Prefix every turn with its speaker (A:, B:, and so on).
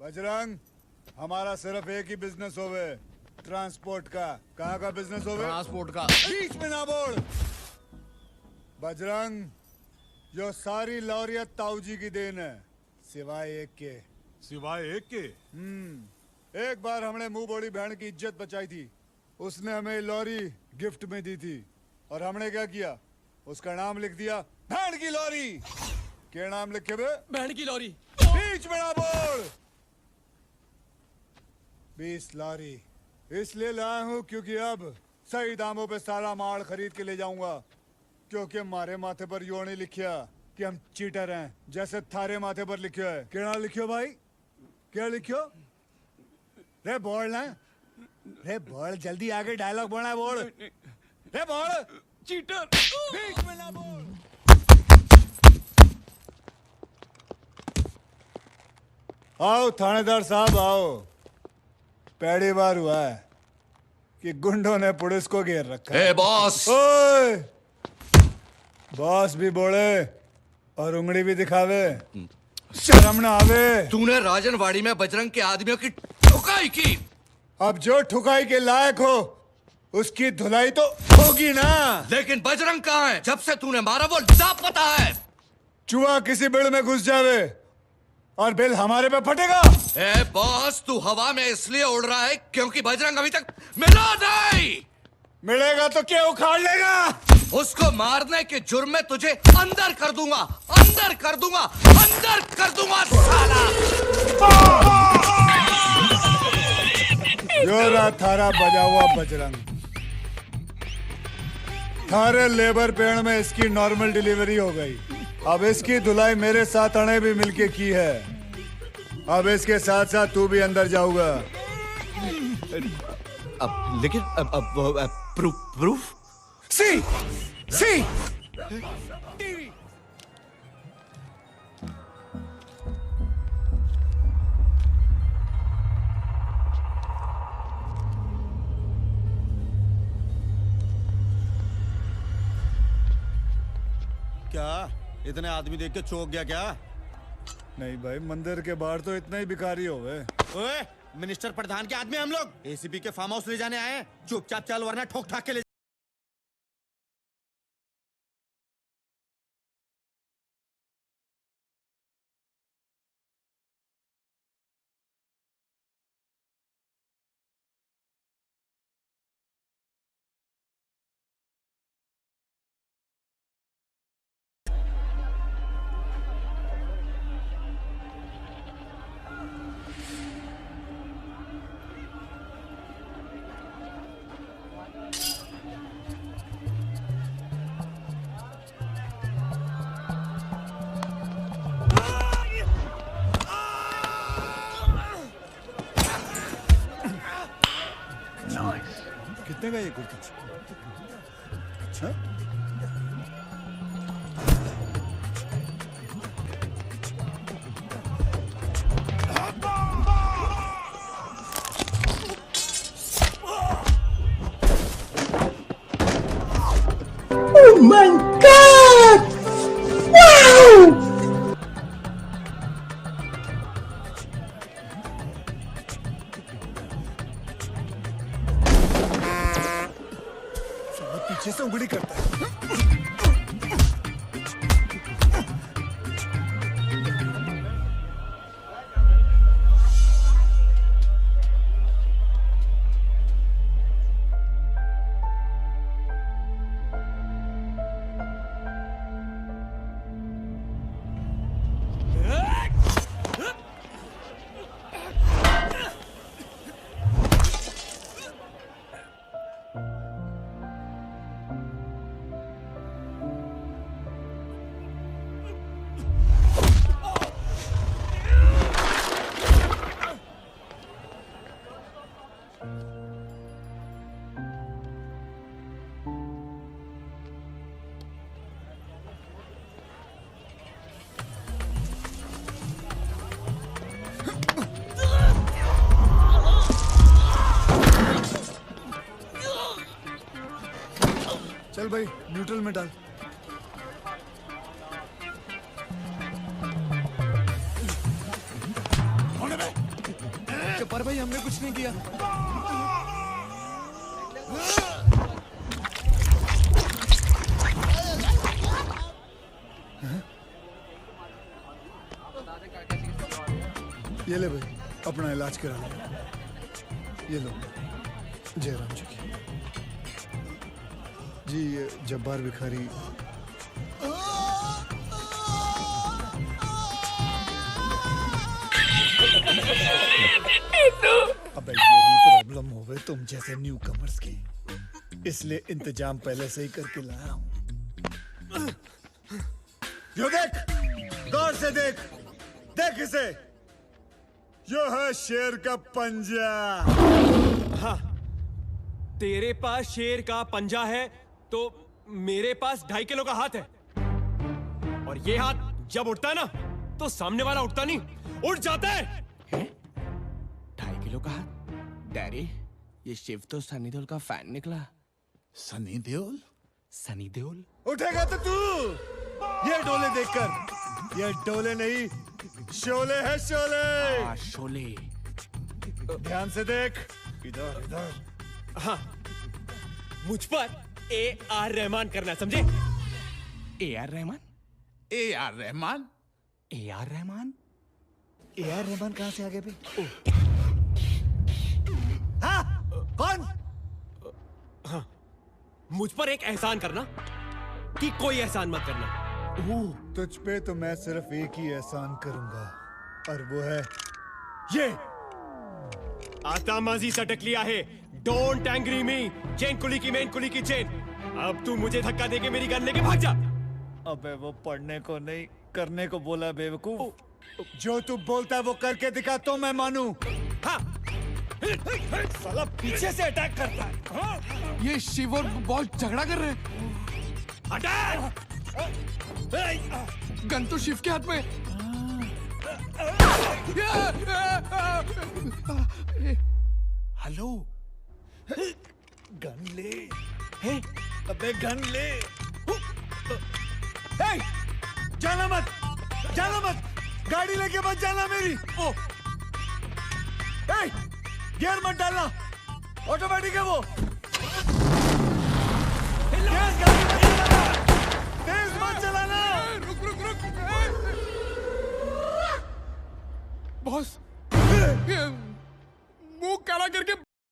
A: बजरंग, हमारा सिर्फ एक ही बिजनेस होवे, ट्रांसपोर्ट का। कहाँ का बिजनेस होवे?
B: ट्रांसपोर्ट का।
A: बीच में ना बोल। बजरंग, जो सारी लॉरियत ताऊजी की देन है, सिवाय एक के।
C: सिवाय एक के?
A: एक बार हमने मुंह बोड़ी बहन की इज्जत बचाई थी। उसने हमें लॉरी गिफ्ट में दी थी और हमने क्या किया, उसका नाम लिख दिया बहन की लॉरी। क्या नाम लिखे बे?
B: बहन की लॉरी।
A: बीच में ना बोल। 20 लॉरी इसलिए लाया हूँ क्योंकि अब सही दामों पे सारा माल खरीद के ले जाऊंगा। क्योंकि हमारे माथे पर यो नहीं लिखा कि हम चीटर हैं, जैसे थारे माथे पर लिखा है। क्या लिखियो भाई, क्या लिखियो? रे बोल ना, रे बोल जल्दी, आगे डायलॉग बोलना है, बोल रे बोल।
B: चीटर।
A: बीच में ना बोल। आओ थानेदार साहब आओ। पहली बार हुआ है कि गुंडों ने पुलिस को घेर रखा है।
B: ए बॉस।
A: ओए, बॉस भी बोले और उंगली भी दिखावे, शर्म ना आवे।
B: तूने राजनवाड़ी में बजरंग के आदमियों की ठुकाई की।
A: अब जो ठुकाई के लायक हो उसकी धुलाई तो होगी ना।
B: लेकिन बजरंग कहाँ है? जब से तूने मारा वो लापता है।
A: चूहा किसी बिल में घुस जावे और बिल हमारे पे फटेगा।
B: ए बॉस, तू हवा में इसलिए उड़ रहा है क्योंकि बजरंग अभी तक मिला नहीं।
A: मिलेगा तो क्या उखाड़ लेगा?
B: उसको मारने के जुर्म में तुझे अंदर कर दूंगा, अंदर कर दूंगा, अंदर कर दूंगा साला।
A: यो रहा थारा बजा हुआ बजरंग। थारे लेबर पेड़ में इसकी नॉर्मल डिलीवरी हो गई। अब इसकी धुलाई मेरे साथ अणे भी मिलके की है। अब इसके साथ साथ तू भी अंदर जाऊंगा।
B: अब लेकिन अब प्रूफ
A: सी सी
D: क्या इतने आदमी देख के चौंक गया क्या?
A: नहीं भाई, मंदिर के बाहर तो इतना ही भिखारी हो गए।
D: ओए, मिनिस्टर प्रधान के आदमी हम लोग एसीपी के फार्म हाउस ले जाने आए हैं। चुपचाप चल वरना ठोक ठाक के ले।
A: कितने का ये कुर्ता? अच्छा,
E: Oh my God! Wow!
A: पीछे से उंगली करता है। चल भाई, न्यूट्रल में डाल। होने बे।
B: जब्बार भाई हमने कुछ नहीं किया।
A: ये ले भाई, अपना इलाज करा ले। ये लो जयराम जी की। जी ये जब्बार भिखारी अबे यही प्रॉब्लम होवे तुम जैसे न्यू कमर्स की, इसलिए इंतजाम पहले से ही करके लाया हूं। यो देख, गौर से देख, देख इसे, यो है शेर का पंजा।
C: हाँ, तेरे पास शेर का पंजा है तो मेरे पास 2.5 किलो का हाथ है, और ये हाथ जब उठता है ना तो सामने वाला उठता नहीं, उठ जाता है।
B: 2.5 किलो का हाथ? डैडी, ये शिव तो सनी देओल का फैन निकला।
A: सनी देओल?
B: सनी देओल
A: उठेगा तो तू ये डोले देखकर। ये डोले नहीं, शोले है शोले।
B: शोले।
A: ध्यान से देख, इधर इधर।
C: हाँ, मुझ पर AR रहमान करना, समझे?
B: AR Rahman?
F: AR Rahman?
B: AR Rahman?
A: AR Rahman कहां से आ गए भाई? हाँ, कौन?
C: मुझ पर एक एहसान करना कि कोई एहसान मत करना।
A: तुझ पे तो मैं सिर्फ एक ही एहसान करूंगा, और वो है ये।
C: आता माजी सटक लिया है, डोंट एंग्री मी। चेन कुली की मेन कुली की चेन। अब तू मुझे धक्का देके मेरी गन लेके भाग जा।
A: अबे वो पढ़ने को नहीं करने को बोला बेवकूफ। जो तू बोलता है वो करके दिखा तो मैं मानूं।
C: हाँ,
A: साला पीछे से अटैक करता है। हाँ?
B: ये शिव और बॉल झगड़ा कर रहे हैं।
C: अटैक!
B: गन तो शिव के हाथ में। हेलो,
A: गन ले। अबे गन ले। हे! जाना मत, जाना मत, गाड़ी लेके मत जाना मेरी। ओ, हे! गियर मत डालना, ऑटोमेटिक है वो। तेज गाड़ी मत चलाना, तेज मत चलाना।
B: रुक रुक रुक। बॉस, मुंह काला करके